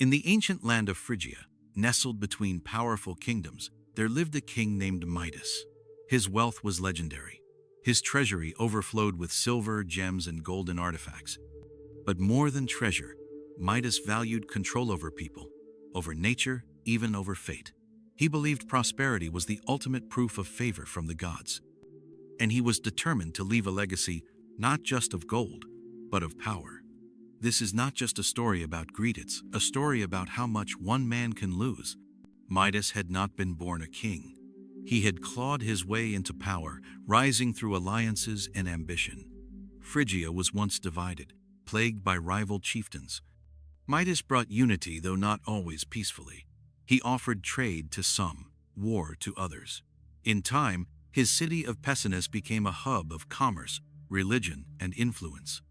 In the ancient land of Phrygia, nestled between powerful kingdoms, there lived a king named Midas. His wealth was legendary. His treasury overflowed with silver, gems, and golden artifacts. But more than treasure, Midas valued control over people, over nature, even over fate. He believed prosperity was the ultimate proof of favor from the gods. And he was determined to leave a legacy not just of gold, but of power. This is not just a story about greed, it's a story about how much one man can lose. Midas had not been born a king. He had clawed his way into power, rising through alliances and ambition. Phrygia was once divided, plagued by rival chieftains. Midas brought unity, though not always peacefully. He offered trade to some, war to others. In time, his city of Pessinus became a hub of commerce, religion, and influence.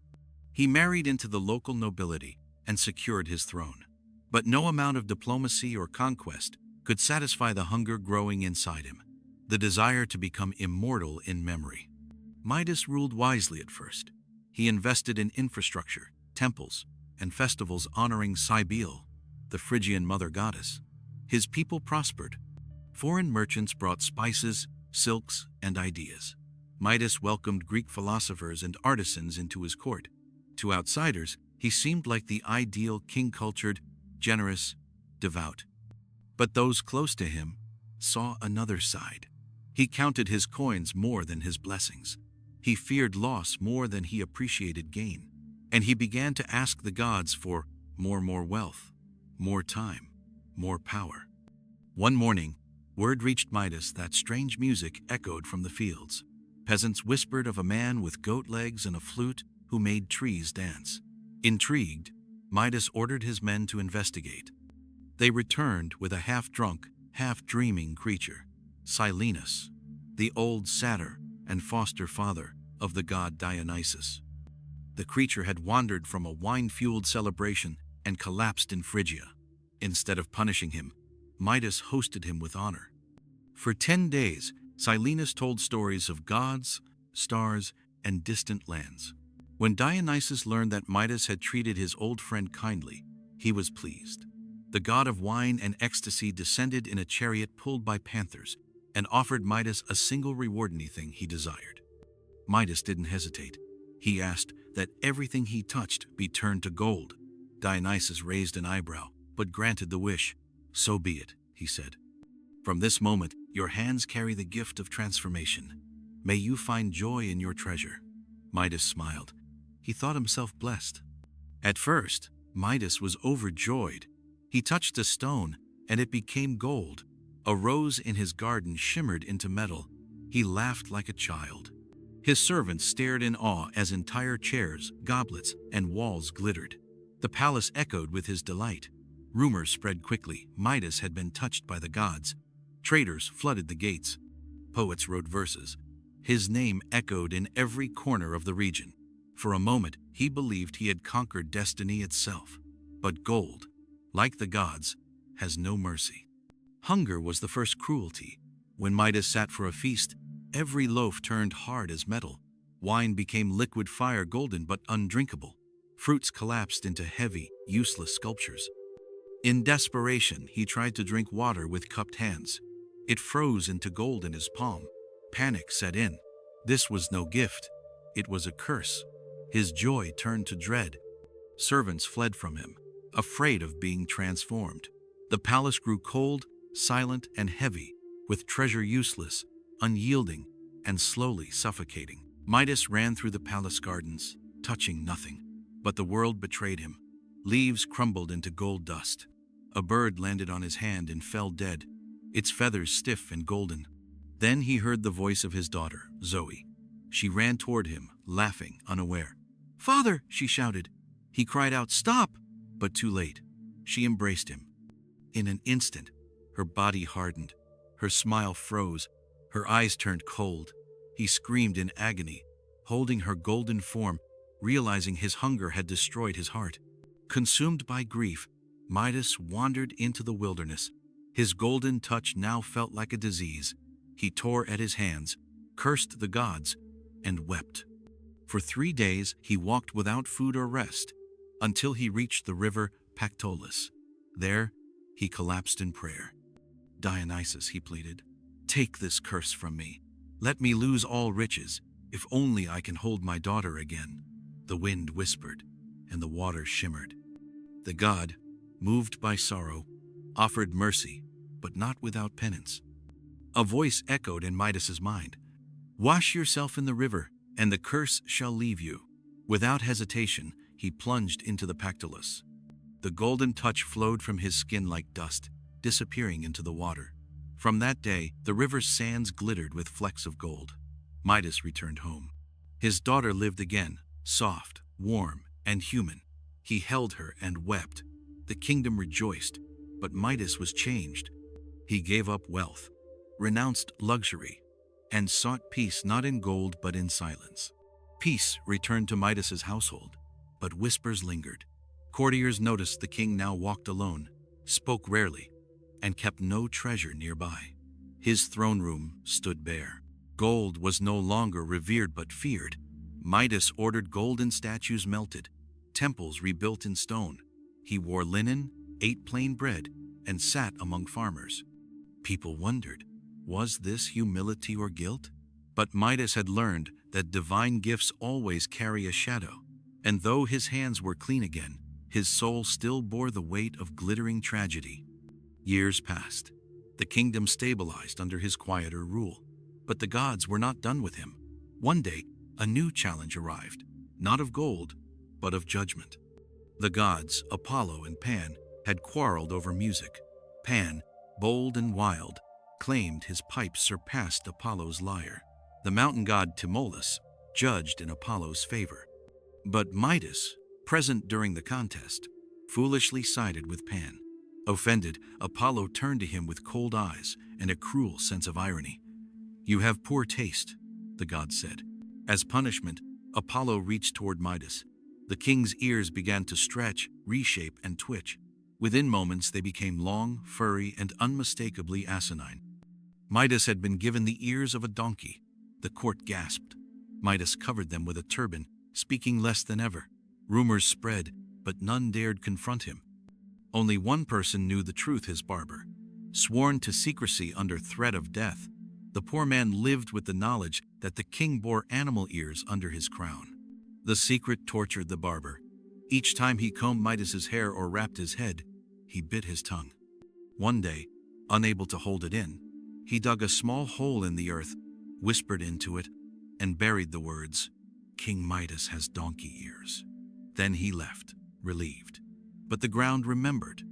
He married into the local nobility and secured his throne. But no amount of diplomacy or conquest could satisfy the hunger growing inside him, the desire to become immortal in memory. Midas ruled wisely at first. He invested in infrastructure, temples, and festivals honoring Cybele, the Phrygian mother goddess. His people prospered. Foreign merchants brought spices, silks, and ideas. Midas welcomed Greek philosophers and artisans into his court. To outsiders, he seemed like the ideal king, cultured, generous, devout. But those close to him saw another side. He counted his coins more than his blessings. He feared loss more than he appreciated gain. And he began to ask the gods for more wealth, more time, more power. One morning, word reached Midas that strange music echoed from the fields. Peasants whispered of a man with goat legs and a flute who made trees dance. Intrigued, Midas ordered his men to investigate. They returned with a half-drunk, half-dreaming creature, Silenus, the old satyr and foster father of the god Dionysus. The creature had wandered from a wine-fueled celebration and collapsed in Phrygia. Instead of punishing him, Midas hosted him with honor. For 10 days, Silenus told stories of gods, stars, and distant lands. When Dionysus learned that Midas had treated his old friend kindly, he was pleased. The god of wine and ecstasy descended in a chariot pulled by panthers and offered Midas a single reward, anything he desired. Midas didn't hesitate. He asked that everything he touched be turned to gold. Dionysus raised an eyebrow, but granted the wish. "So be it," he said. "From this moment, your hands carry the gift of transformation. May you find joy in your treasure." Midas smiled. He thought himself blessed. At first, Midas was overjoyed. He touched a stone, and it became gold. A rose in his garden shimmered into metal. He laughed like a child. His servants stared in awe as entire chairs, goblets, and walls glittered. The palace echoed with his delight. Rumors spread quickly. Midas had been touched by the gods. Traders flooded the gates. Poets wrote verses. His name echoed in every corner of the region. For a moment, he believed he had conquered destiny itself. But gold, like the gods, has no mercy. Hunger was the first cruelty. When Midas sat for a feast, every loaf turned hard as metal. Wine became liquid fire, golden but undrinkable. Fruits collapsed into heavy, useless sculptures. In desperation, he tried to drink water with cupped hands. It froze into gold in his palm. Panic set in. This was no gift. It was a curse. His joy turned to dread. Servants fled from him, afraid of being transformed. The palace grew cold, silent, and heavy, with treasure useless, unyielding, and slowly suffocating. Midas ran through the palace gardens, touching nothing. But the world betrayed him. Leaves crumbled into gold dust. A bird landed on his hand and fell dead, its feathers stiff and golden. Then he heard the voice of his daughter, Zoe. She ran toward him, laughing, unaware. "Father!" she shouted. He cried out, "Stop!" But too late. She embraced him. In an instant, her body hardened. Her smile froze. Her eyes turned cold. He screamed in agony, holding her golden form, realizing his hunger had destroyed his heart. Consumed by grief, Midas wandered into the wilderness. His golden touch now felt like a disease. He tore at his hands, cursed the gods, and wept. For 3 days he walked without food or rest, until he reached the river Pactolus. There, he collapsed in prayer. "Dionysus," he pleaded, "take this curse from me. Let me lose all riches, if only I can hold my daughter again." The wind whispered, and the water shimmered. The god, moved by sorrow, offered mercy, but not without penance. A voice echoed in Midas's mind. "Wash yourself in the river, and the curse shall leave you." Without hesitation, he plunged into the Pactolus. The golden touch flowed from his skin like dust, disappearing into the water. From that day, the river's sands glittered with flecks of gold. Midas returned home. His daughter lived again, soft, warm, and human. He held her and wept. The kingdom rejoiced, but Midas was changed. He gave up wealth, renounced luxury, and sought peace not in gold but in silence. Peace returned to Midas's household, but whispers lingered. Courtiers noticed the king now walked alone, spoke rarely, and kept no treasure nearby. His throne room stood bare. Gold was no longer revered but feared. Midas ordered golden statues melted, temples rebuilt in stone. He wore linen, ate plain bread, and sat among farmers. People wondered, was this humility or guilt? But Midas had learned that divine gifts always carry a shadow, and though his hands were clean again, his soul still bore the weight of glittering tragedy. Years passed. The kingdom stabilized under his quieter rule, but the gods were not done with him. One day, a new challenge arrived, not of gold, but of judgment. The gods, Apollo and Pan, had quarreled over music. Pan, bold and wild, claimed his pipes surpassed Apollo's lyre. The mountain god Tmolus judged in Apollo's favor. But Midas, present during the contest, foolishly sided with Pan. Offended, Apollo turned to him with cold eyes and a cruel sense of irony. "You have poor taste," the god said. As punishment, Apollo reached toward Midas. The king's ears began to stretch, reshape, and twitch. Within moments, they became long, furry, and unmistakably asinine. Midas had been given the ears of a donkey. The court gasped. Midas covered them with a turban, speaking less than ever. Rumors spread, but none dared confront him. Only one person knew the truth, his barber. Sworn to secrecy under threat of death, the poor man lived with the knowledge that the king bore animal ears under his crown. The secret tortured the barber. Each time he combed Midas's hair or wrapped his head, he bit his tongue. One day, unable to hold it in, he dug a small hole in the earth, whispered into it, and buried the words, "King Midas has donkey ears." Then he left, relieved. But the ground remembered.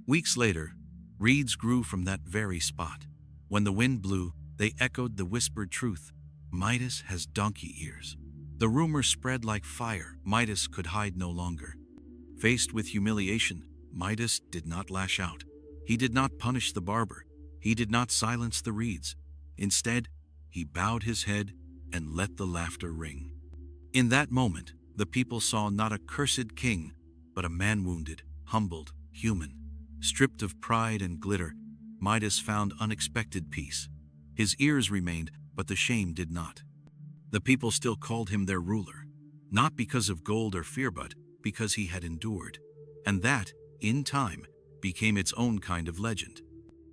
Weeks later, reeds grew from that very spot. When the wind blew, they echoed the whispered truth. Midas has donkey ears. The rumor spread like fire. Midas could hide no longer. Faced with humiliation, Midas did not lash out. He did not punish the barber. He did not silence the reeds. Instead, he bowed his head and let the laughter ring. In that moment, the people saw not a cursed king, but a man wounded, humbled, human. Stripped of pride and glitter, Midas found unexpected peace. His ears remained, but the shame did not. The people still called him their ruler, not because of gold or fear, but because he had endured. And that, in time, became its own kind of legend.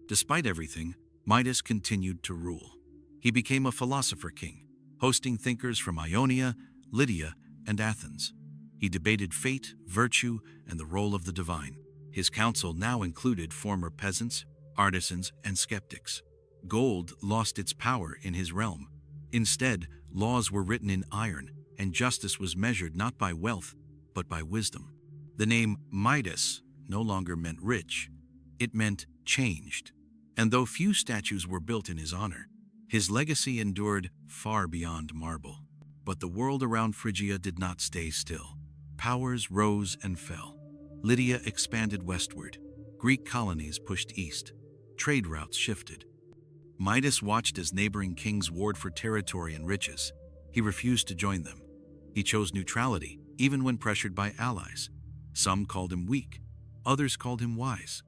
Despite everything, Midas continued to rule. He became a philosopher king, hosting thinkers from Ionia, Lydia, and Athens. He debated fate, virtue, and the role of the divine. His council now included former peasants, artisans, and skeptics. Gold lost its power in his realm. Instead, laws were written in iron, and justice was measured not by wealth, but by wisdom. The name Midas no longer meant rich. It meant changed. And though few statues were built in his honor, his legacy endured far beyond marble. But the world around Phrygia did not stay still. Powers rose and fell. Lydia expanded westward. Greek colonies pushed east. Trade routes shifted. Midas watched as neighboring kings warred for territory and riches. He refused to join them. He chose neutrality, even when pressured by allies. Some called him weak, others called him wise.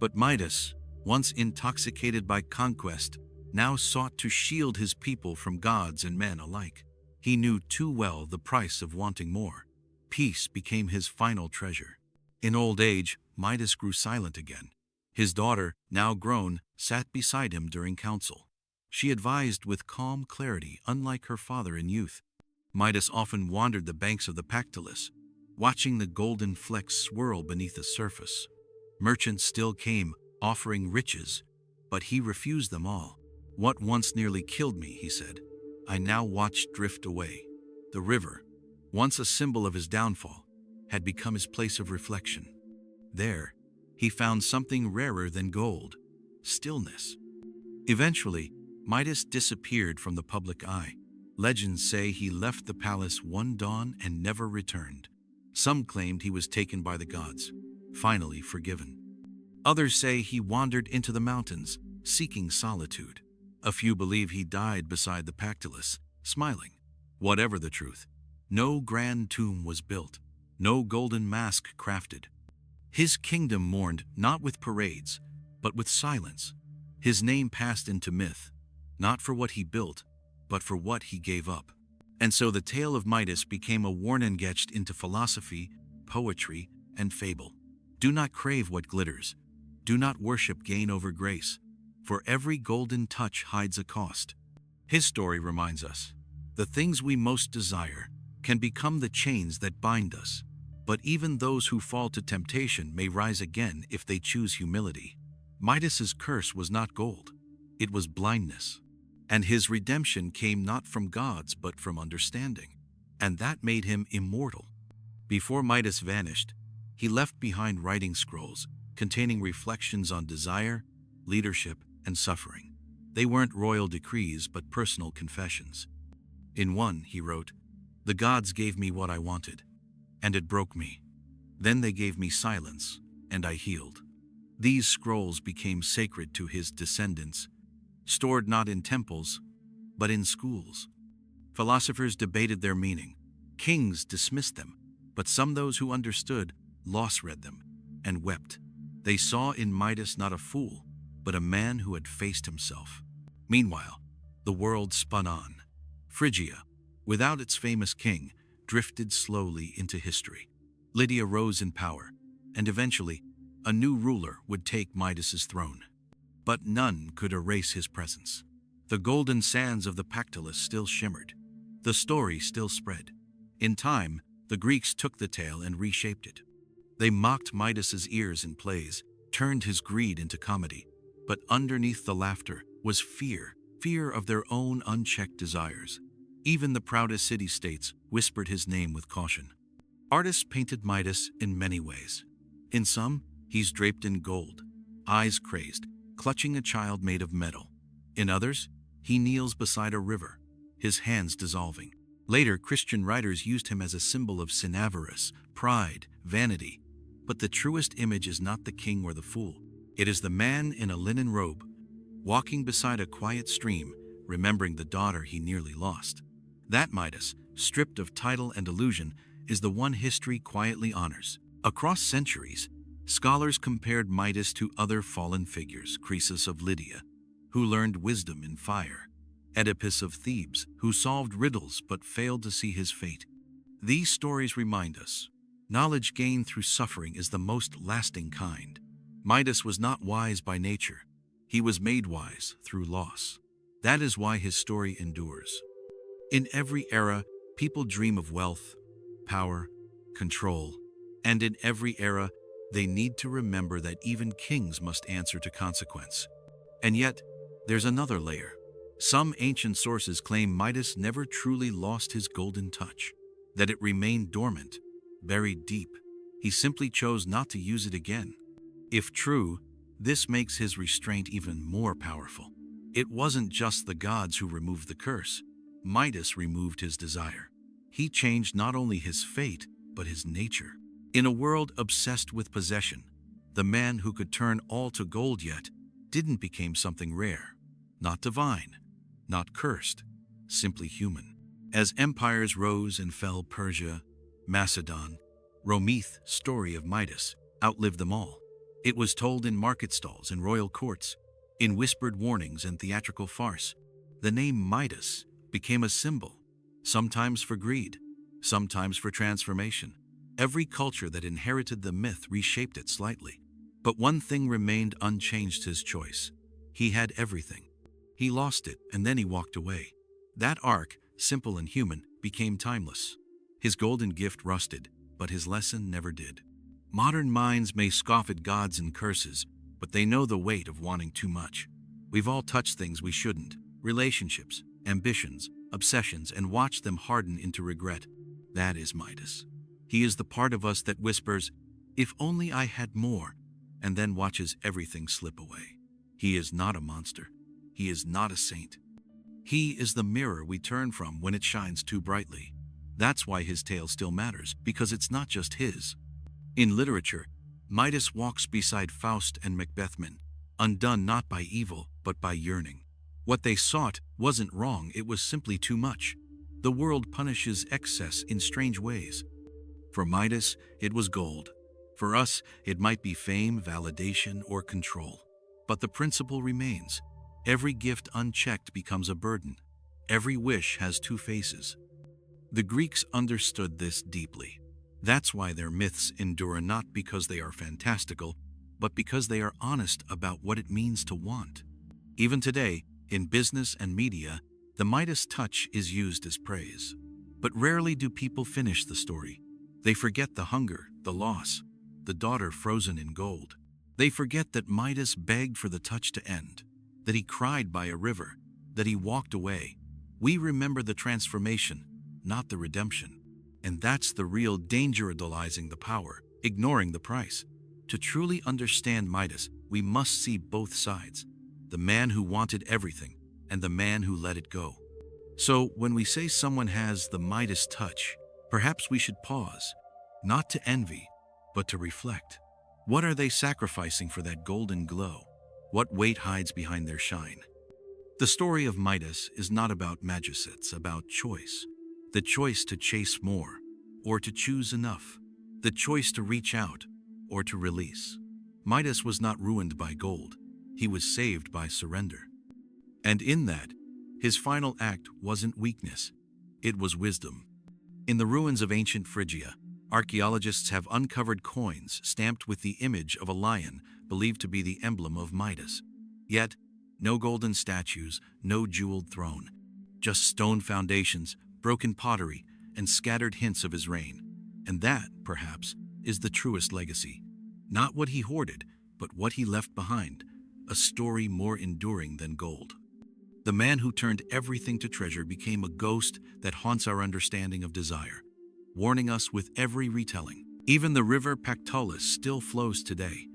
But Midas, once intoxicated by conquest, now sought to shield his people from gods and men alike. He knew too well the price of wanting more. Peace became his final treasure. In old age, Midas grew silent again. His daughter, now grown, sat beside him during council. She advised with calm clarity, unlike her father in youth. Midas often wandered the banks of the Pactolus, watching the golden flecks swirl beneath the surface. Merchants still came, offering riches, but he refused them all. "What once nearly killed me," he said, "I now watch drift away." The river, once a symbol of his downfall, had become his place of reflection. There, he found something rarer than gold: stillness. Eventually, Midas disappeared from the public eye. Legends say he left the palace one dawn and never returned. Some claimed he was taken by the gods, finally forgiven. Others say he wandered into the mountains, seeking solitude. A few believe he died beside the Pactolus, smiling. Whatever the truth, no grand tomb was built, no golden mask crafted. His kingdom mourned not with parades, but with silence. His name passed into myth, not for what he built, but for what he gave up. And so the tale of Midas became a Warnengetcht into philosophy, poetry, and fable. Do not crave what glitters. Do not worship gain over grace, for every golden touch hides a cost. His story reminds us, the things we most desire can become the chains that bind us. But even those who fall to temptation may rise again if they choose humility. Midas's curse was not gold, it was blindness. And his redemption came not from gods but from understanding. And that made him immortal. Before Midas vanished, he left behind writing scrolls containing reflections on desire, leadership, and suffering. They weren't royal decrees but personal confessions. In one, he wrote, "The gods gave me what I wanted, and it broke me. Then they gave me silence, and I healed." These scrolls became sacred to his descendants, stored not in temples, but in schools. Philosophers debated their meaning. Kings dismissed them, but some those who understood lost read them and wept. They saw in Midas not a fool, but a man who had faced himself. Meanwhile, the world spun on. Phrygia, without its famous king, drifted slowly into history. Lydia rose in power, and eventually, a new ruler would take Midas's throne. But none could erase his presence. The golden sands of the Pactolus still shimmered. The story still spread. In time, the Greeks took the tale and reshaped it. They mocked Midas's ears in plays, turned his greed into comedy. But underneath the laughter was fear of their own unchecked desires. Even the proudest city-states whispered his name with caution. Artists painted Midas in many ways. In some, he's draped in gold, eyes crazed, clutching a child made of metal. In others, he kneels beside a river, his hands dissolving. Later, Christian writers used him as a symbol of sin, avarice, pride, vanity. But the truest image is not the king or the fool. It is the man in a linen robe, walking beside a quiet stream, remembering the daughter he nearly lost. That Midas, stripped of title and illusion, is the one history quietly honors. Across centuries, scholars compared Midas to other fallen figures: Croesus of Lydia, who learned wisdom in fire; Oedipus of Thebes, who solved riddles but failed to see his fate. These stories remind us, knowledge gained through suffering is the most lasting kind. Midas was not wise by nature. He was made wise through loss. That is why his story endures. In every era, people dream of wealth, power, control, and in every era, they need to remember that even kings must answer to consequence. And yet, there's another layer. Some ancient sources claim Midas never truly lost his golden touch, that it remained dormant, buried deep. He simply chose not to use it again. If true, this makes his restraint even more powerful. It wasn't just the gods who removed the curse. Midas removed his desire. He changed not only his fate, but his nature. In a world obsessed with possession, the man who could turn all to gold yet didn't become something rare. Not divine, not cursed, simply human. As empires rose and fell, Persia, Macedon, Rometh's story of Midas outlived them all. It was told in market stalls and royal courts, in whispered warnings and theatrical farce. The name Midas became a symbol, sometimes for greed, sometimes for transformation. Every culture that inherited the myth reshaped it slightly. But one thing remained unchanged: his choice. He had everything. He lost it, and then he walked away. That arc, simple and human, became timeless. His golden gift rusted, but his lesson never did. Modern minds may scoff at gods and curses, but they know the weight of wanting too much. We've all touched things we shouldn't: relationships, ambitions, obsessions, and watched them harden into regret. That is Midas. He is the part of us that whispers, "If only I had more," and then watches everything slip away. He is not a monster. He is not a saint. He is the mirror we turn from when it shines too brightly. That's why his tale still matters, because it's not just his. In literature, Midas walks beside Faust and Macbethmen, undone not by evil, but by yearning. What they sought wasn't wrong, it was simply too much. The world punishes excess in strange ways. For Midas, it was gold. For us, it might be fame, validation, or control. But the principle remains. Every gift unchecked becomes a burden. Every wish has two faces. The Greeks understood this deeply. That's why their myths endure, not because they are fantastical, but because they are honest about what it means to want. Even today, in business and media, the Midas touch is used as praise. But rarely do people finish the story. They forget the hunger, the loss, the daughter frozen in gold. They forget that Midas begged for the touch to end, that he cried by a river, that he walked away. We remember the transformation, not the redemption. And that's the real danger: idolizing the power, ignoring the price. To truly understand Midas, we must see both sides: the man who wanted everything and the man who let it go. So when we say someone has the Midas touch, perhaps we should pause, not to envy, but to reflect. What are they sacrificing for that golden glow? What weight hides behind their shine? The story of Midas is not about magic, it's about choice. The choice to chase more, or to choose enough. The choice to reach out, or to release. Midas was not ruined by gold. He was saved by surrender. And in that, his final act wasn't weakness. It was wisdom. In the ruins of ancient Phrygia, archaeologists have uncovered coins stamped with the image of a lion, believed to be the emblem of Midas. Yet, no golden statues, no jeweled throne. Just stone foundations, broken pottery, and scattered hints of his reign. And that, perhaps, is the truest legacy. Not what he hoarded, but what he left behind. A story more enduring than gold. The man who turned everything to treasure became a ghost that haunts our understanding of desire, warning us with every retelling. Even the river Pactolus still flows today.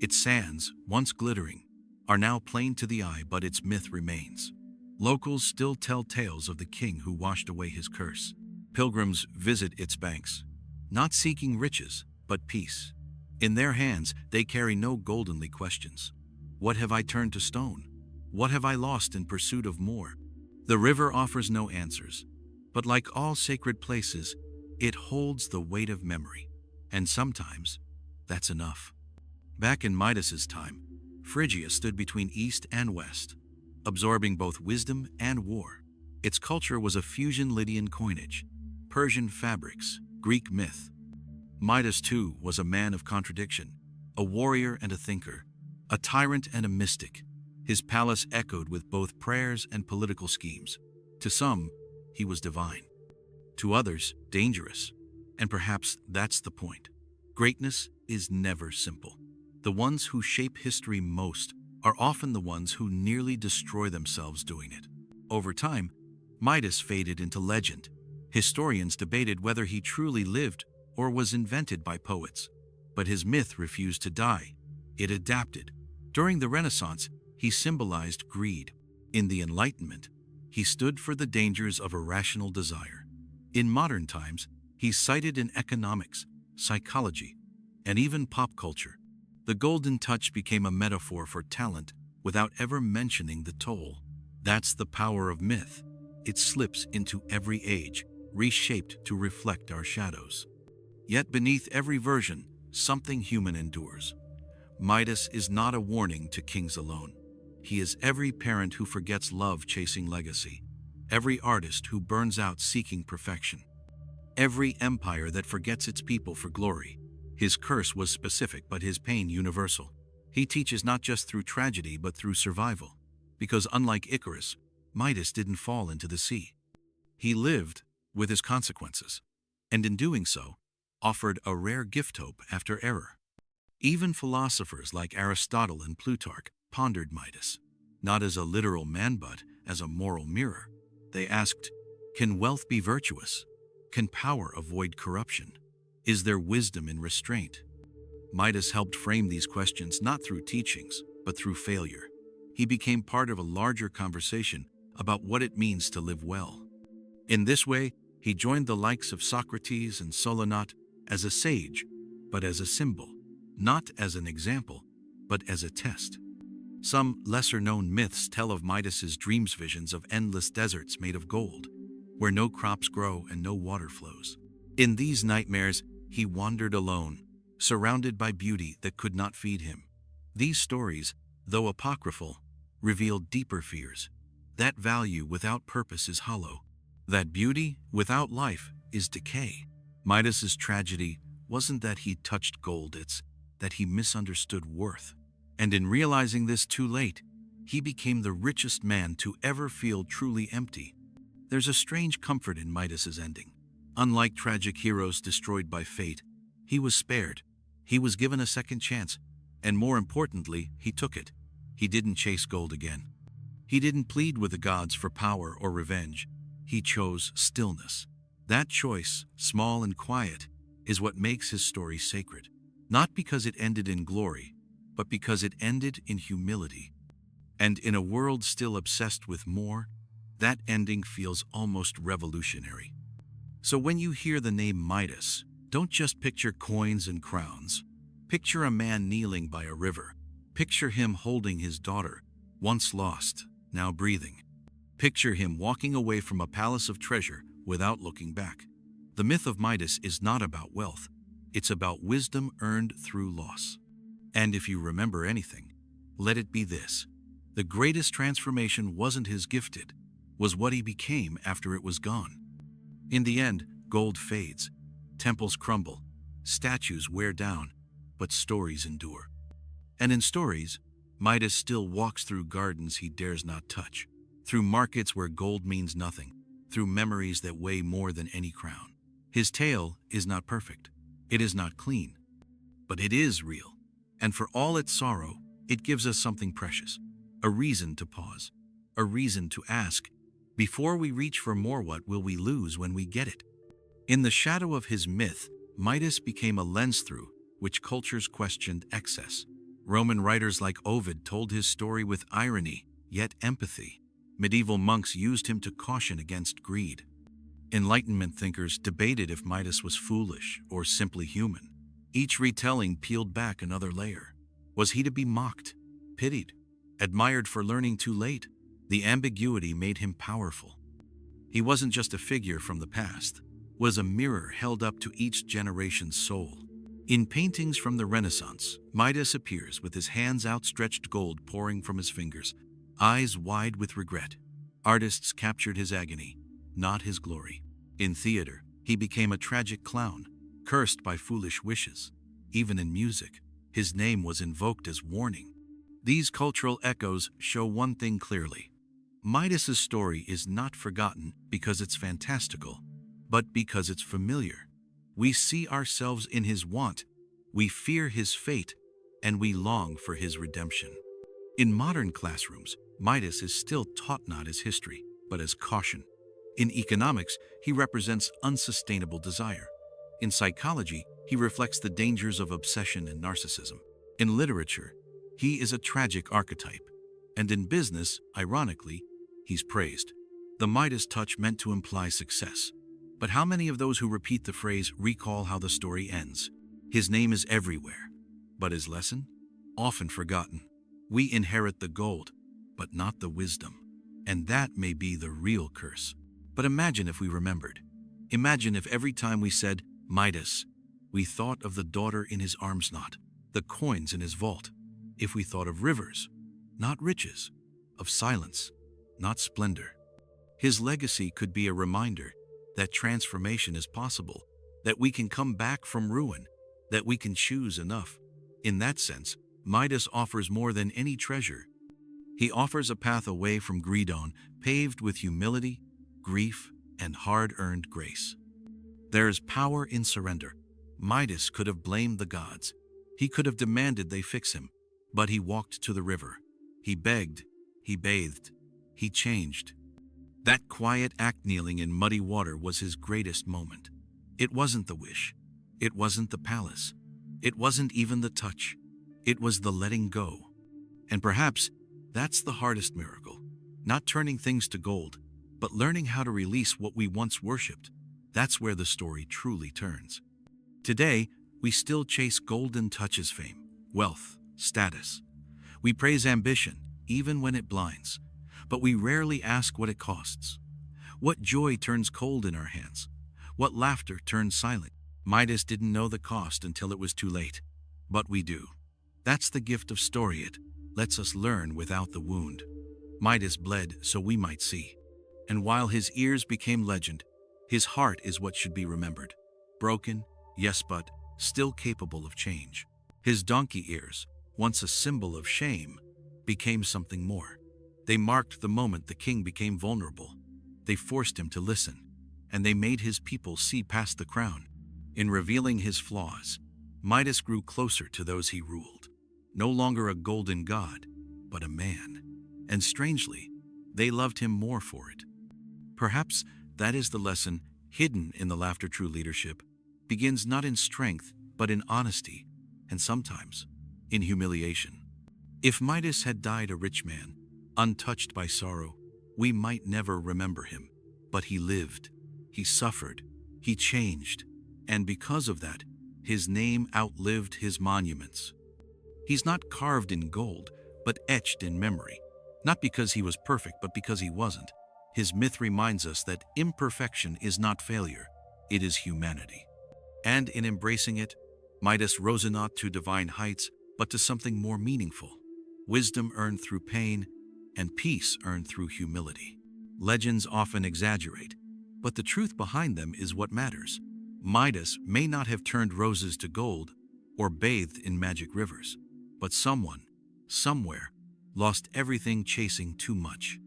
Its sands, once glittering, are now plain to the eye, but its myth remains. Locals still tell tales of the king who washed away his curse. Pilgrims visit its banks, not seeking riches, but peace. In their hands, they carry no goldenly questions. What have I turned to stone? What have I lost in pursuit of more? The river offers no answers, but like all sacred places, it holds the weight of memory. And sometimes, that's enough. Back in Midas's time, Phrygia stood between east and west, absorbing both wisdom and war. Its culture was a fusion: Lydian coinage, Persian fabrics, Greek myth. Midas, too, was a man of contradiction, a warrior and a thinker, a tyrant and a mystic. His palace echoed with both prayers and political schemes. To some, he was divine. To others, dangerous. And perhaps that's the point. Greatness is never simple. The ones who shape history most are often the ones who nearly destroy themselves doing it. Over time, Midas faded into legend. Historians debated whether he truly lived or was invented by poets. But his myth refused to die. It adapted. During the Renaissance, he symbolized greed. In the Enlightenment, he stood for the dangers of irrational desire. In modern times, he's cited in economics, psychology, and even pop culture. The golden touch became a metaphor for talent without ever mentioning the toll. That's the power of myth. It slips into every age, reshaped to reflect our shadows. Yet beneath every version, something human endures. Midas is not a warning to kings alone. He is every parent who forgets love chasing legacy, every artist who burns out seeking perfection. Every empire that forgets its people for glory. His curse was specific, but his pain universal. He teaches not just through tragedy, but through survival. Because unlike Icarus, Midas didn't fall into the sea. He lived with his consequences, and in doing so, offered a rare gift: hope after error. Even philosophers like Aristotle and Plutarch pondered Midas, not as a literal man, but as a moral mirror. They asked, can wealth be virtuous? Can power avoid corruption? Is there wisdom in restraint? Midas helped frame these questions not through teachings, but through failure. He became part of a larger conversation about what it means to live well. In this way, he joined the likes of Socrates and Solon not as a sage, but as a symbol, not as an example, but as a test. Some lesser-known myths tell of Midas's dreams, visions of endless deserts made of gold, where no crops grow and no water flows. In these nightmares, he wandered alone, surrounded by beauty that could not feed him. These stories, though apocryphal, reveal deeper fears. That value without purpose is hollow. That beauty without life is decay. Midas's tragedy wasn't that he touched gold, it's that he misunderstood worth. And in realizing this too late, he became the richest man to ever feel truly empty. There's a strange comfort in Midas's ending. Unlike tragic heroes destroyed by fate, he was spared. He was given a second chance, and more importantly, he took it. He didn't chase gold again. He didn't plead with the gods for power or revenge. He chose stillness. That choice, small and quiet, is what makes his story sacred. Not because it ended in glory, but because it ended in humility. And in a world still obsessed with more, that ending feels almost revolutionary. So when you hear the name Midas, don't just picture coins and crowns. Picture a man kneeling by a river. Picture him holding his daughter, once lost, now breathing. Picture him walking away from a palace of treasure without looking back. The myth of Midas is not about wealth. It's about wisdom earned through loss. And if you remember anything, let it be this. The greatest transformation wasn't his gifted, was what he became after it was gone. In the end, gold fades, temples crumble, statues wear down, but stories endure. And in stories, Midas still walks through gardens he dares not touch, through markets where gold means nothing, through memories that weigh more than any crown. His tale is not perfect, it is not clean, but it is real. And for all its sorrow, it gives us something precious, a reason to pause, a reason to ask, before we reach for more, what will we lose when we get it? In the shadow of his myth, Midas became a lens through which cultures questioned excess. Roman writers like Ovid told his story with irony, yet empathy. Medieval monks used him to caution against greed. Enlightenment thinkers debated if Midas was foolish or simply human. Each retelling peeled back another layer. Was he to be mocked, pitied, admired for learning too late? The ambiguity made him powerful. He wasn't just a figure from the past, was a mirror held up to each generation's soul. In paintings from the Renaissance, Midas appears with his hands outstretched, gold pouring from his fingers, eyes wide with regret. Artists captured his agony, not his glory. In theater, he became a tragic clown, cursed by foolish wishes. Even in music, his name was invoked as warning. These cultural echoes show one thing clearly. Midas's story is not forgotten because it's fantastical, but because it's familiar. We see ourselves in his want, we fear his fate, and we long for his redemption. In modern classrooms, Midas is still taught not as history, but as caution. In economics, he represents unsustainable desire. In psychology, he reflects the dangers of obsession and narcissism. In literature, he is a tragic archetype. And in business, ironically, he's praised. The Midas touch meant to imply success. But how many of those who repeat the phrase recall how the story ends? His name is everywhere, but his lesson? Often forgotten. We inherit the gold, but not the wisdom. And that may be the real curse. But imagine if we remembered. Imagine if every time we said, Midas, we thought of the daughter in his arms, not the coins in his vault. If we thought of rivers, not riches, of silence, not splendor. His legacy could be a reminder that transformation is possible, that we can come back from ruin, that we can choose enough. In that sense, Midas offers more than any treasure. He offers a path away from Gridon, paved with humility, grief, and hard-earned grace. There is power in surrender. Midas could have blamed the gods. He could have demanded they fix him. But he walked to the river. He begged. He bathed. He changed. That quiet act, kneeling in muddy water, was his greatest moment. It wasn't the wish. It wasn't the palace. It wasn't even the touch. It was the letting go. And perhaps that's the hardest miracle. Not turning things to gold, but learning how to release what we once worshipped. That's where the story truly turns. Today, we still chase golden touches, fame, wealth, status. We praise ambition, even when it blinds. But we rarely ask what it costs. What joy turns cold in our hands? What laughter turns silent? Midas didn't know the cost until it was too late. But we do. That's the gift of story. It lets us learn without the wound. Midas bled so we might see. And while his ears became legend, his heart is what should be remembered. Broken, yes, but still capable of change. His donkey ears, once a symbol of shame, became something more. They marked the moment the king became vulnerable. They forced him to listen, and they made his people see past the crown. In revealing his flaws, Midas grew closer to those he ruled. No longer a golden god, but a man. And strangely, they loved him more for it. Perhaps that is the lesson hidden in the laughter. True leadership begins not in strength, but in honesty, and sometimes in humiliation. If Midas had died a rich man, untouched by sorrow, we might never remember him. But he lived, he suffered, he changed, and because of that, his name outlived his monuments. He's not carved in gold, but etched in memory. Not because he was perfect, but because he wasn't. His myth reminds us that imperfection is not failure, it is humanity. And in embracing it, Midas rose not to divine heights, but to something more meaningful. Wisdom earned through pain, and peace earned through humility. Legends often exaggerate, but the truth behind them is what matters. Midas may not have turned roses to gold or bathed in magic rivers, but someone, somewhere, lost everything chasing too much.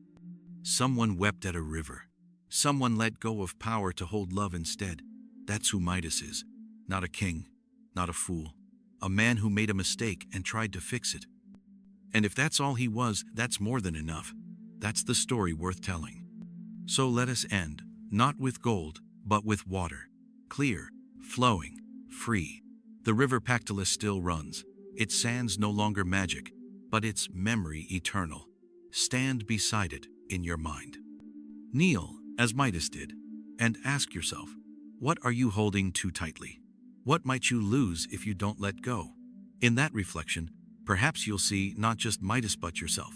Someone wept at a river. Someone let go of power to hold love instead. That's who Midas is. Not a king, not a fool. A man who made a mistake and tried to fix it. And if that's all he was, that's more than enough. That's the story worth telling. So let us end, not with gold, but with water. Clear, flowing, free. The river Pactolus still runs. Its sands no longer magic, but its memory eternal. Stand beside it in your mind. Kneel, as Midas did, and ask yourself, what are you holding too tightly? What might you lose if you don't let go? In that reflection, perhaps you'll see not just Midas but yourself.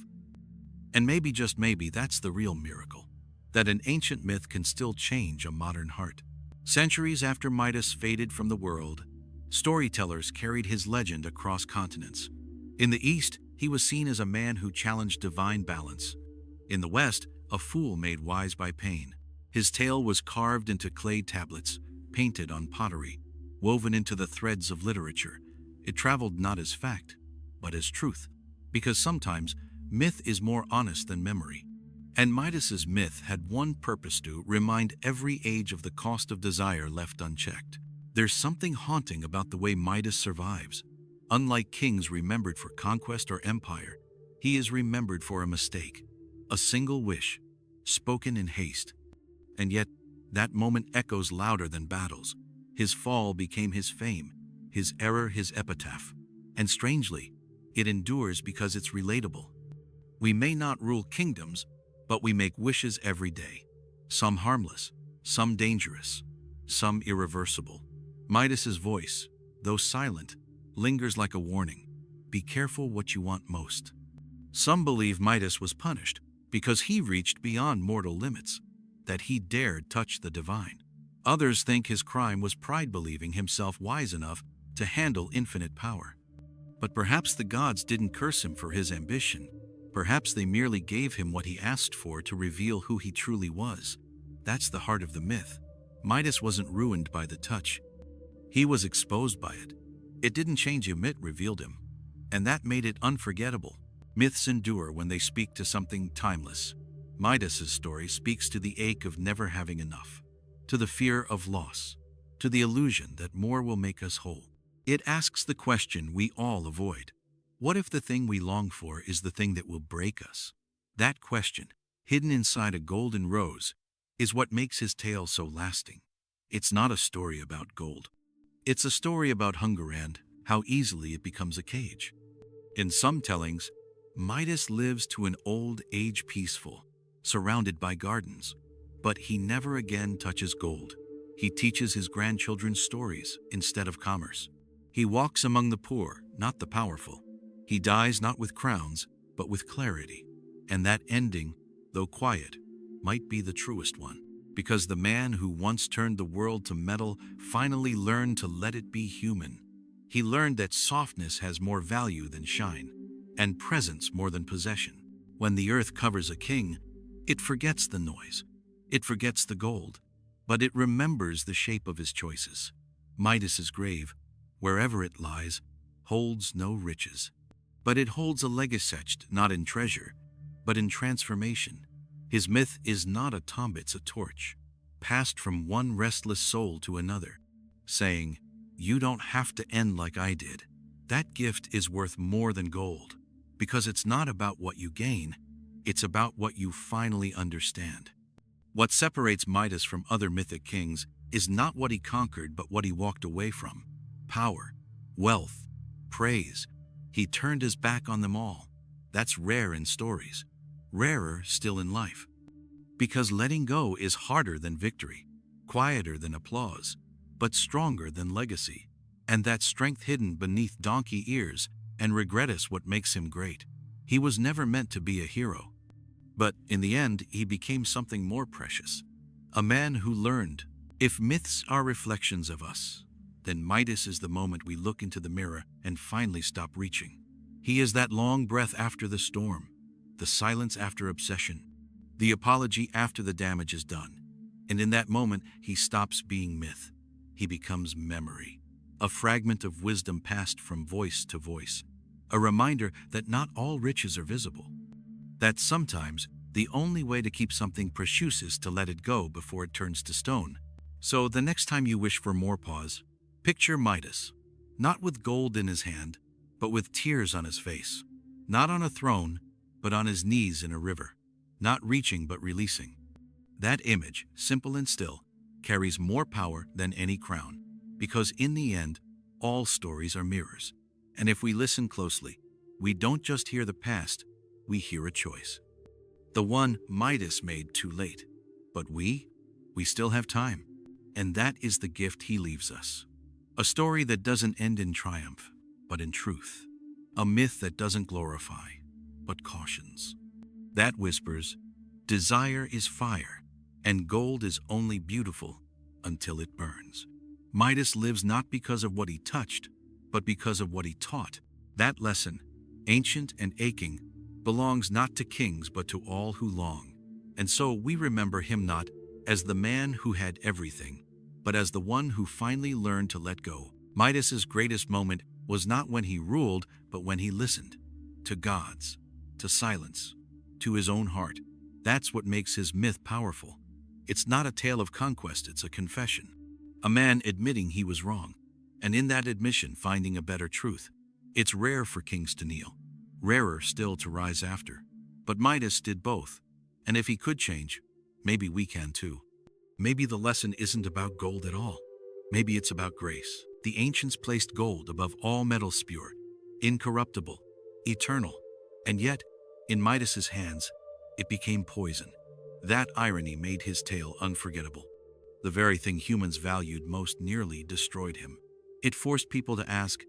And maybe, just maybe, that's the real miracle. That an ancient myth can still change a modern heart. Centuries after Midas faded from the world, storytellers carried his legend across continents. In the East, he was seen as a man who challenged divine balance. In the West, a fool made wise by pain. His tale was carved into clay tablets, painted on pottery, woven into the threads of literature. It traveled not as fact, but as truth. Because sometimes, myth is more honest than memory. And Midas's myth had one purpose: to remind every age of the cost of desire left unchecked. There's something haunting about the way Midas survives. Unlike kings remembered for conquest or empire, he is remembered for a mistake, a single wish, spoken in haste. And yet, that moment echoes louder than battles. His fall became his fame, his error his epitaph. And strangely, it endures because it's relatable. We may not rule kingdoms, but we make wishes every day. Some harmless, some dangerous, some irreversible. Midas's voice, though silent, lingers like a warning. Be careful what you want most. Some believe Midas was punished because he reached beyond mortal limits, that he dared touch the divine. Others think his crime was pride, believing himself wise enough to handle infinite power. But perhaps the gods didn't curse him for his ambition. Perhaps they merely gave him what he asked for to reveal who he truly was. That's the heart of the myth. Midas wasn't ruined by the touch. He was exposed by it. It didn't change him, it revealed him. And that made it unforgettable. Myths endure when they speak to something timeless. Midas's story speaks to the ache of never having enough, to the fear of loss, to the illusion that more will make us whole. It asks the question we all avoid. What if the thing we long for is the thing that will break us? That question, hidden inside a golden rose, is what makes his tale so lasting. It's not a story about gold. It's a story about hunger and how easily it becomes a cage. In some tellings, Midas lives to an old age peaceful, surrounded by gardens. But he never again touches gold. He teaches his grandchildren stories instead of commerce. He walks among the poor, not the powerful. He dies not with crowns, but with clarity. And that ending, though quiet, might be the truest one. Because the man who once turned the world to metal finally learned to let it be human. He learned that softness has more value than shine, and presence more than possession. When the earth covers a king, it forgets the noise. It forgets the gold, but it remembers the shape of his choices. Midas's grave, wherever it lies, holds no riches. But it holds a legacy etched not in treasure, but in transformation. His myth is not a tomb, it's a torch, passed from one restless soul to another, saying, "You don't have to end like I did." That gift is worth more than gold, because it's not about what you gain, it's about what you finally understand. What separates Midas from other mythic kings is not what he conquered, but what he walked away from. Power, wealth, praise. He turned his back on them all. That's rare in stories, rarer still in life. Because letting go is harder than victory, quieter than applause, but stronger than legacy. And that strength hidden beneath donkey ears and regret is what makes him great. He was never meant to be a hero. But in the end, he became something more precious. A man who learned, if myths are reflections of us, then Midas is the moment we look into the mirror and finally stop reaching. He is that long breath after the storm, the silence after obsession, the apology after the damage is done. And in that moment, he stops being myth. He becomes memory, a fragment of wisdom passed from voice to voice, a reminder that not all riches are visible, that sometimes the only way to keep something precious is to let it go before it turns to stone. So the next time you wish for more pause, picture Midas, not with gold in his hand, but with tears on his face, not on a throne, but on his knees in a river, not reaching but releasing. That image, simple and still, carries more power than any crown, because in the end, all stories are mirrors. And if we listen closely, we don't just hear the past, we hear a choice. The one Midas made too late. But we still have time. And that is the gift he leaves us. A story that doesn't end in triumph, but in truth. A myth that doesn't glorify, but cautions. That whispers, desire is fire, and gold is only beautiful until it burns. Midas lives not because of what he touched, but because of what he taught. That lesson, ancient and aching, belongs not to kings but to all who long. And so we remember him not as the man who had everything, but as the one who finally learned to let go. Midas's greatest moment was not when he ruled, but when he listened. To gods, to silence, to his own heart. That's what makes his myth powerful. It's not a tale of conquest, it's a confession. A man admitting he was wrong, and in that admission finding a better truth. It's rare for kings to kneel, rarer still to rise after. But Midas did both, and if he could change, maybe we can too. Maybe the lesson isn't about gold at all. Maybe it's about grace. The ancients placed gold above all metals, pure, incorruptible, eternal. And yet, in Midas's hands, it became poison. That irony made his tale unforgettable. The very thing humans valued most nearly destroyed him. It forced people to ask,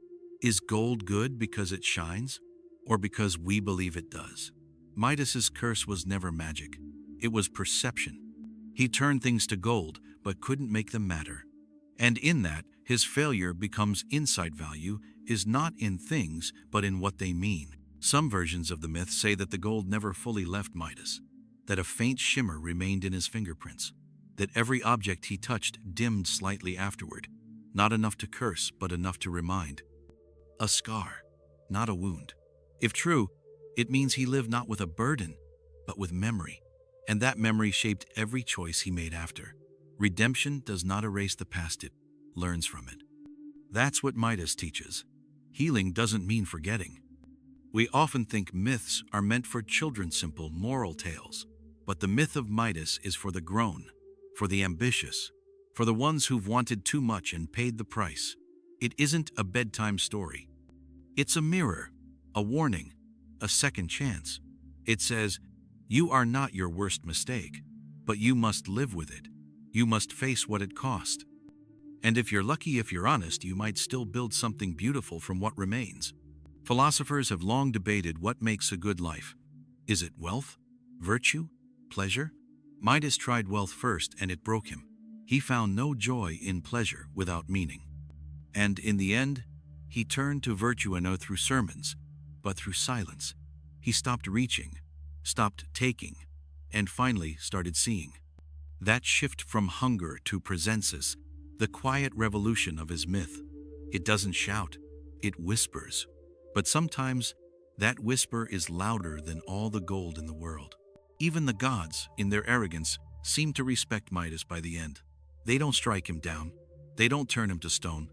is gold good because it shines, or because we believe it does? Midas's curse was never magic. It was perception. He turned things to gold, but couldn't make them matter. And in that, his failure becomes insight. Value is not in things, but in what they mean. Some versions of the myth say that the gold never fully left Midas, that a faint shimmer remained in his fingerprints. that every object he touched dimmed slightly afterward, not enough to curse, but enough to remind. A scar, not a wound. If true, it means he lived not with a burden, but with memory, and that memory shaped every choice he made after. Redemption does not erase the past, it learns from it. That's what Midas teaches. Healing doesn't mean forgetting. We often think myths are meant for children's simple moral tales, but the myth of Midas is for the grown, for the ambitious, for the ones who've wanted too much and paid the price. It isn't a bedtime story. It's a mirror, a warning, a second chance. It says, you are not your worst mistake, but you must live with it. You must face what it cost. And if you're lucky, if you're honest, you might still build something beautiful from what remains. Philosophers have long debated what makes a good life. Is it wealth? Virtue? Pleasure? Midas tried wealth first and it broke him. He found no joy in pleasure without meaning. And in the end, he turned to virtue not through sermons, but through silence. He stopped reaching, stopped taking, and finally started seeing. That shift from hunger to presences, the quiet revolution of his myth. It doesn't shout, it whispers. But sometimes that whisper is louder than all the gold in the world. Even the gods, in their arrogance, seem to respect Midas by the end. They don't strike him down. They don't turn him to stone.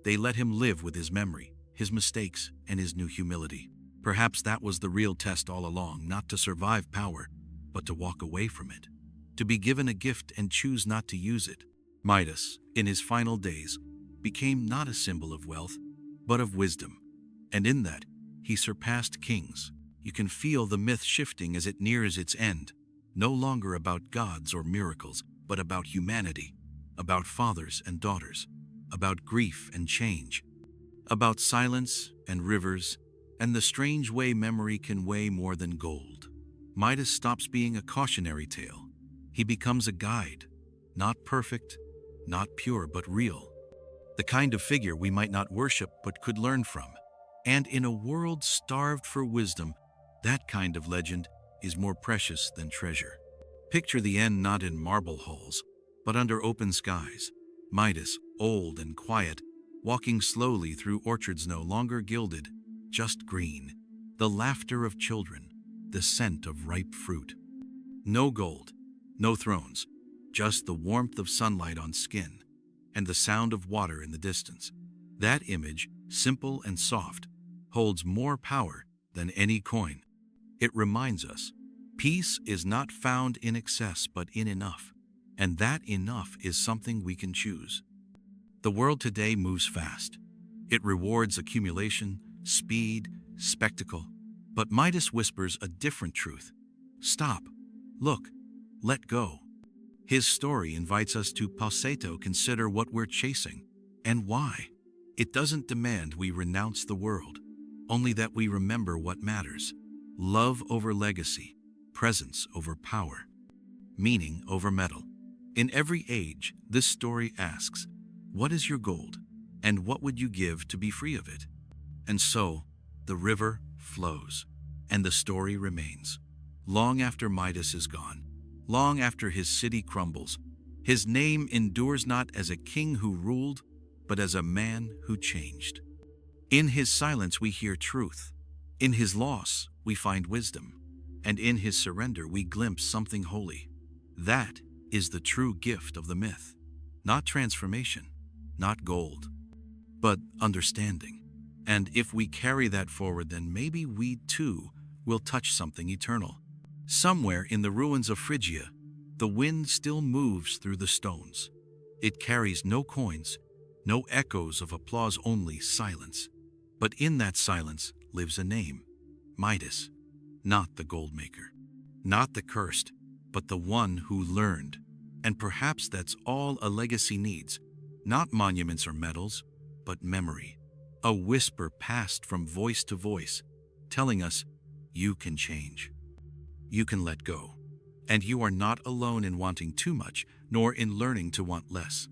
They let him live with his memory, his mistakes, and his new humility. Perhaps that was the real test all along, not to survive power, but to walk away from it. To be given a gift and choose not to use it. Midas, in his final days, became not a symbol of wealth, but of wisdom. And in that, he surpassed kings. You can feel the myth shifting as it nears its end. No longer about gods or miracles, but about humanity, about fathers and daughters, about grief and change, about silence and rivers, and the strange way memory can weigh more than gold. Midas stops being a cautionary tale. He becomes a guide, not perfect, not pure, but real. The kind of figure we might not worship but could learn from. And in a world starved for wisdom, that kind of legend is more precious than treasure. Picture the end not in marble halls, but under open skies. Midas, old and quiet, walking slowly through orchards no longer gilded, just green. The laughter of children, the scent of ripe fruit. No gold, no thrones, just the warmth of sunlight on skin, and the sound of water in the distance. That image, simple and soft, holds more power than any coin. It reminds us, peace is not found in excess but in enough, and that enough is something we can choose. The world today moves fast. It rewards accumulation, speed, spectacle, but Midas whispers a different truth. Stop, look, let go. His story invites us to pauseto, consider what we're chasing, and why. It doesn't demand we renounce the world, only that we remember what matters. Love over legacy, presence over power, meaning over metal. In every age, this story asks, what is your gold, and what would you give to be free of it? And so, the river flows, and the story remains. Long after Midas is gone, long after his city crumbles, his name endures not as a king who ruled, but as a man who changed. In his silence we hear truth. In his loss we find wisdom. And in his surrender we glimpse something holy. That is the true gift of the myth. Not transformation, not gold, but understanding. And if we carry that forward, then maybe we too will touch something eternal. Somewhere in the ruins of Phrygia, the wind still moves through the stones. It carries no coins, no echoes of applause, only silence. But in that silence lives a name, Midas, not the goldmaker, not the cursed, but the one who learned. And perhaps that's all a legacy needs, not monuments or medals, but memory. A whisper passed from voice to voice, telling us, you can change. You can let go. And you are not alone in wanting too much, nor in learning to want less.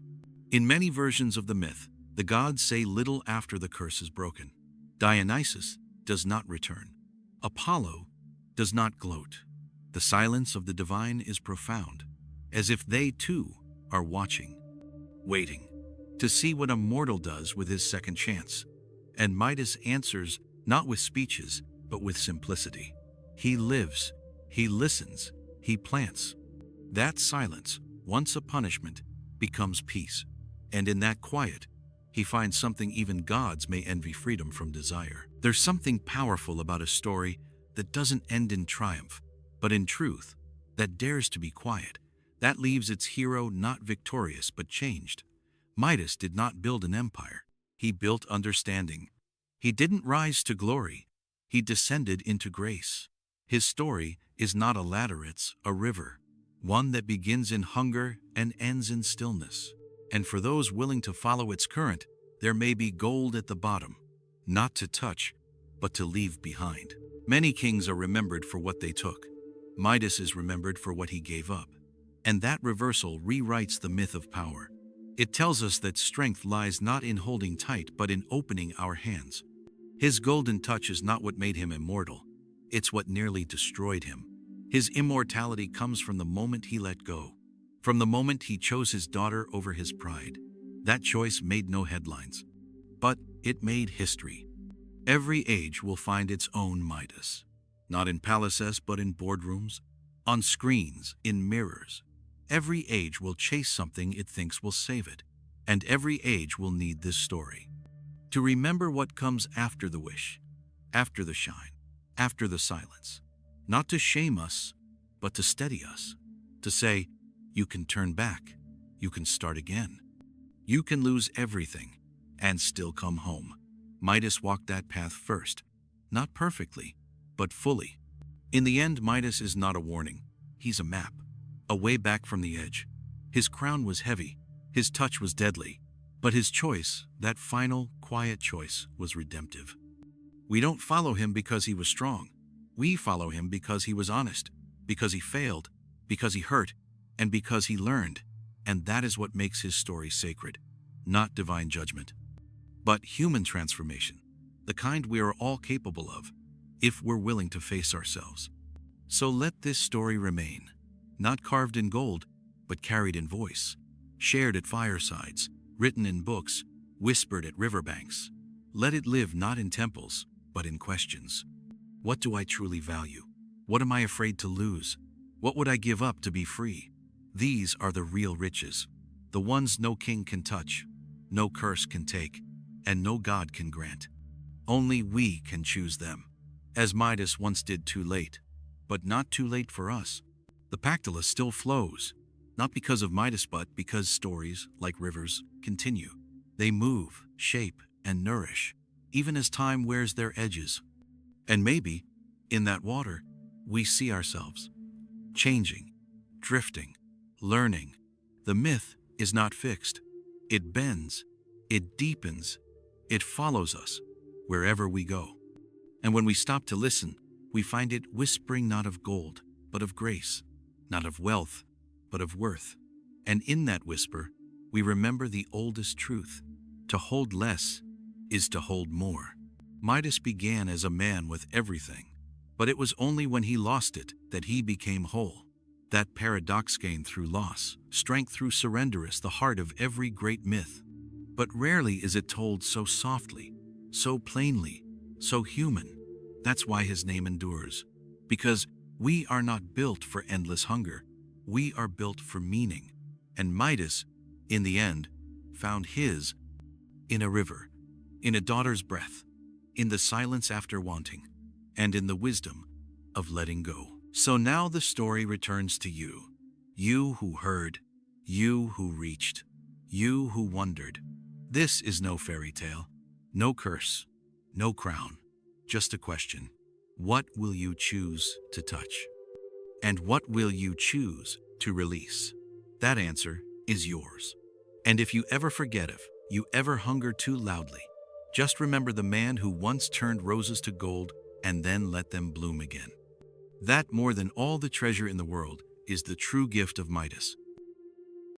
In many versions of the myth, the gods say little after the curse is broken. Dionysus does not return. Apollo does not gloat. The silence of the divine is profound. as if they too are watching, waiting, to see what a mortal does with his second chance. And Midas answers not with speeches, but with simplicity. He lives, he listens, he plants. That silence, once a punishment, becomes peace. And in that quiet, he finds something even gods may envy: freedom from desire. There's something powerful about a story that doesn't end in triumph, but in truth, that dares to be quiet, that leaves its hero not victorious but changed. Midas did not build an empire, he built understanding. He didn't rise to glory, he descended into grace. His story is not a ladder, it's a river, one that begins in hunger and ends in stillness. And for those willing to follow its current, there may be gold at the bottom, not to touch, but to leave behind. Many kings are remembered for what they took. Midas is remembered for what he gave up. And that reversal rewrites the myth of power. It tells us that strength lies not in holding tight, but in opening our hands. His golden touch is not what made him immortal. It's what nearly destroyed him. His immortality comes from the moment he let go. From the moment he chose his daughter over his pride. That choice made no headlines, but it made history. Every age will find its own Midas. Not in palaces, but in boardrooms, on screens, in mirrors. Every age will chase something it thinks will save it. And every age will need this story. To remember what comes after the wish, after the shine, after the silence. Not to shame us, but to steady us. To say, you can turn back, you can start again. You can lose everything and still come home. Midas walked that path first, not perfectly, but fully. In the end, Midas is not a warning, he's a map, a way back from the edge. His crown was heavy, his touch was deadly, but his choice, that final, quiet choice, was redemptive. We don't follow him because he was strong. We follow him because he was honest, because he failed, because he hurt, and because he learned. And that is what makes his story sacred, not divine judgment, but human transformation, the kind we are all capable of, if we're willing to face ourselves. So let this story remain, not carved in gold, but carried in voice, shared at firesides, written in books, whispered at riverbanks. Let it live not in temples, but in questions. What do I truly value? What am I afraid to lose? What would I give up to be free? These are the real riches, the ones no king can touch, no curse can take, and no god can grant. Only we can choose them, as Midas once did too late, but not too late for us. The Pactolus still flows, not because of Midas, but because stories, like rivers, continue. They move, shape, and nourish, even as time wears their edges. And maybe, in that water, we see ourselves, changing, drifting, learning. The myth is not fixed. It bends, it deepens, it follows us wherever we go. And when we stop to listen, we find it whispering not of gold, but of grace, not of wealth, but of worth. And in that whisper, we remember the oldest truth: to hold less is to hold more. Midas began as a man with everything, but it was only when he lost it that he became whole. That paradox, gain through loss, strength through surrender, is the heart of every great myth. But rarely is it told so softly, so plainly, so human. That's why his name endures. Because we are not built for endless hunger. We are built for meaning. And Midas, in the end, found his in a river, in a daughter's breath, in the silence after wanting, and in the wisdom of letting go. So now the story returns to you. You who heard, you who reached, you who wondered. This is no fairy tale, no curse, no crown, just a question. What will you choose to touch? And what will you choose to release? That answer is yours. And if you ever forget, if you ever hunger too loudly, just remember the man who once turned roses to gold and then let them bloom again. That, more than all the treasure in the world, is the true gift of Midas.